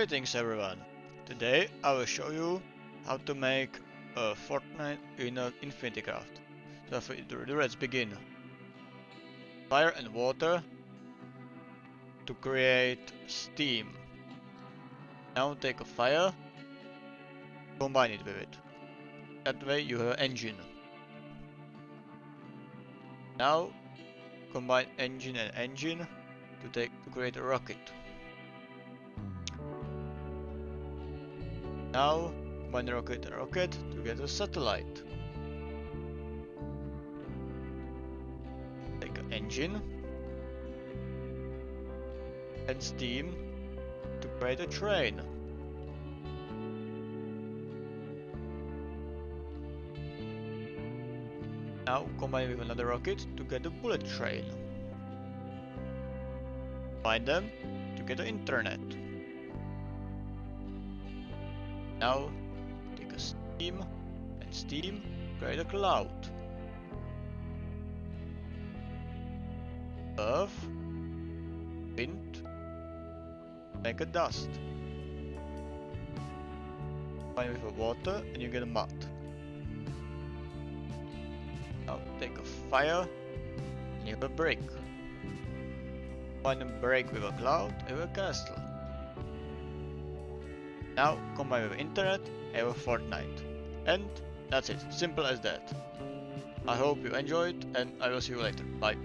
Greetings everyone! Today I will show you how to make a Fortnite in an Infinity Craft. So let's begin. Fire and water to create steam. Now take a fire, combine it with it. That way you have an engine. Now combine engine and engine to create a rocket. Now combine rocket and rocket to get a satellite. Take an engine and steam to create a train. Now combine with another rocket to get a bullet train. Combine them to get the internet. Now take a steam and steam create a cloud. Earth, wind, make a dust. Combine with the water and you get a mud. Now take a fire and you have a brick. Combine a brick with a cloud and with a castle. Now combine with internet and with Fortnite. And that's it, simple as that. I hope you enjoyed and I will see you later. Bye.